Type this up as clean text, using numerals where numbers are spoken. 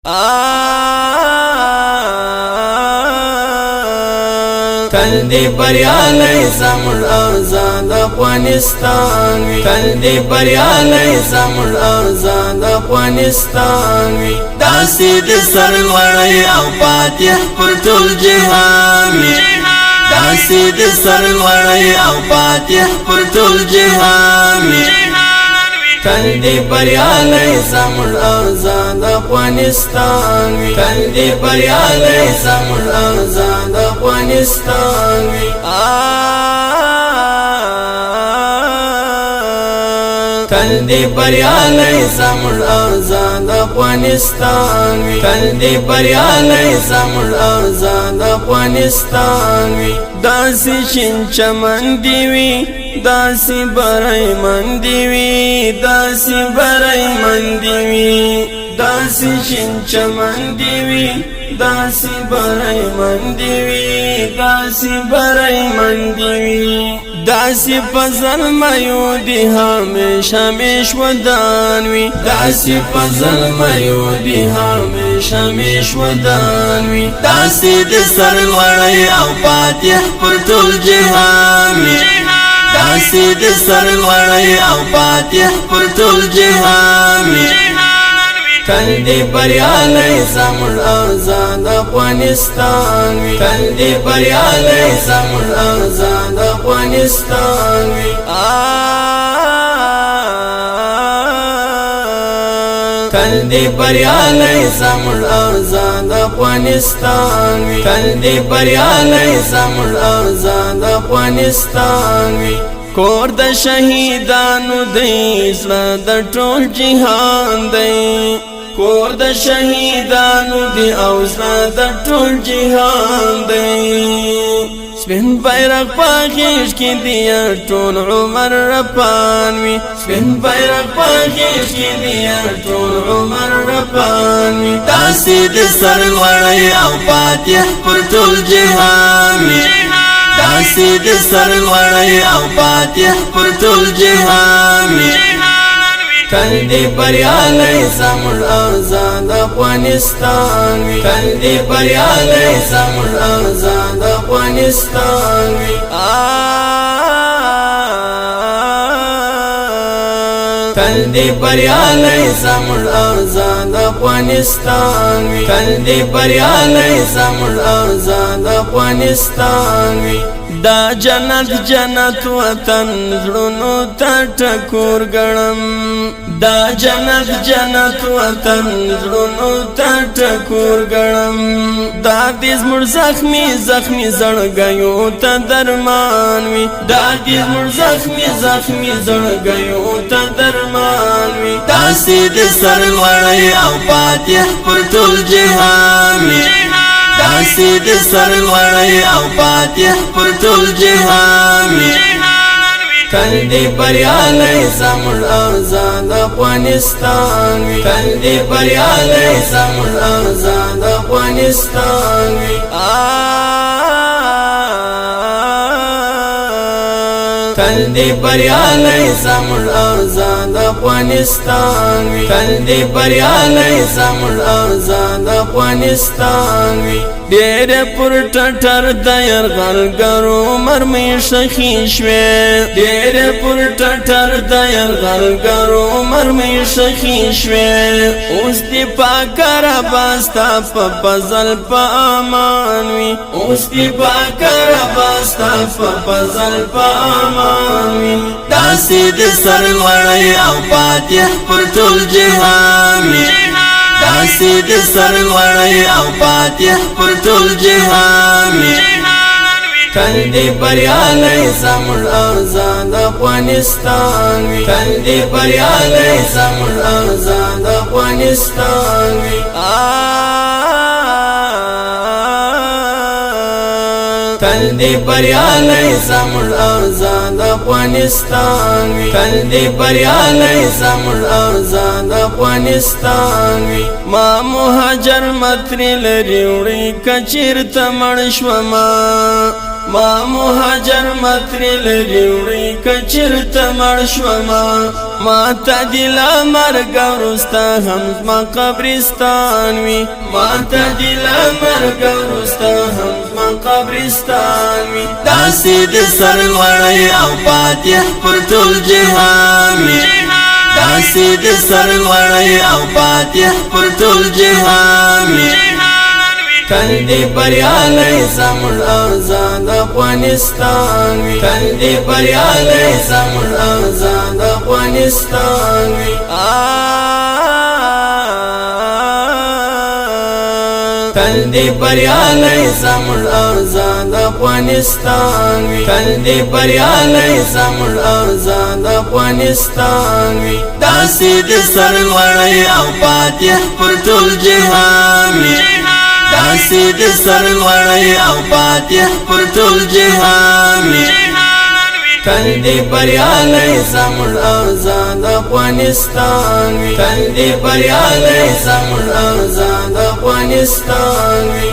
تل دی بریالی زمون آزاد افغانستان وی تل دی بریالی زمون آزاد افغانستان وی داسی دی سرلوڑی او فاتح پر طول جهان وی داسی دی سرلوڑی او فاتح پر طول جهان وی تل دی بریالی زمون آزاد افغانستان وی تل دی بریالی زمون آزاد افغانستان وی تل دی بریالی زمون آزاد افغانستان وی تل دی بریالی زمون آزاد افغانستان وی داسی شین چمن دیوی داسی برای من دیوی داسی برای من دیوی داسی شین چمن دیوی داسی برای من دیوی داسی برای من دیوی داسی فضل میو دی همیش همیش ودانوی داسی فضل میو دی همیش همیش ودانوی داسی دی سرلوڑی او فاتح پر طول جهانوی داسی دی سرلوڑی او فاتح پر طول جهانوی تل دی بریالی زمون آزاد افغانستان وی تل دی بریالی زمون آزاد افغانستان وی تل دی بریالی زمون آزاد افغانستان وی تل دی بریالی زمون آزاد افغانستان وی کور د شهیدانو دی زړه د ټول جهان دی کور د شهیدانو دی او زړه د ټول جهان دی سپین بیرغ په غیږ کې دی ټول عمر رپان وي سپین بیرغ په غیږ کې دی ټول عمر رپان وي داسې د سرلوړی او فاتح پر ټول جهان وي داسی دی سرلوڑی او فاتح پر طول جهان وی تل دی بریالی زمون آزاد افغانستان وی تل دی بریالی زمون آزاد افغانستان وی تل دی بریالی زمون آزاد افغانستان وی تل دی بریالی زمون آزاد افغانستان وی دا جنت جنت وطن زړونو ته ټکور ګڼم دا جنت جنت وطن زړونو ته ټکور ګڼم دا دې زموږ زخمي زخمي زړګیو ته درمان وي دا دې زموږ زخمي زخمي زړګیو ته درمان وي داسې د سرلوړی او فاتح پر ټول جهان وي داسی دی سرلوڑی او فاتح پر طول جهان وی تل دی بریالی زمون آزاد افغانستان وی تل دی بریالی زمون آزاد افغانستان وی تل دی بریالی زمون آزاد افغانستان وی تل دی بریالی زمون آزاد افغانستان وی ډېر پر ټټر د یرغلګرو مرمۍ ښخې شوې ډېر پر ټټر د یرغلګرو مرمۍ ښخې شوې اوس دې پاکه ربه ستا په فضل په امان وي اوس دې پاکه ربه ستا په فضل په امان وي داسې د سرلوړی او فاتح پر ټول جهان وي داسی دی سرلوڑی او فاتح پر طول جهان وی تل دی بریالی زمون آزاد افغانستان وی تل دی بریالی زمون آزاد افغانستان وی تل دی بریالی زمون آزاد افغانستان وی تل دی بریالی زمون آزاد افغانستان وی ما مهاجر متری لري وړي کچیر ته مړ شوما ما مهاجر متری لریوڑی کچرت مرشوما ما تا دلا مرگ ورستا هم ما قبرستان وی ما تا دلا مرگ ورستا هم ما قبرستان وی داسی د سرلوړی او فاتح پر ټول جهان وی داسی د سرلوړی او فاتح پر ټول جهان وی تل دی بریالی زمون آزاد افغانستان وی تل دی بریالی زمون آزاد افغانستان وی تل دی بریالی زمون آزاد افغانستان وی تل دی بریالی زمون آزاد افغانستان وی داسی د سرلوړی او فاتح پر ټول جهان وی داسی د سرلوړی او فاتح پر ټول جهان وی تل دی بریالی زمون آزاد افغانستان وی تل دی بریالی زمون آزاد افغانستان وی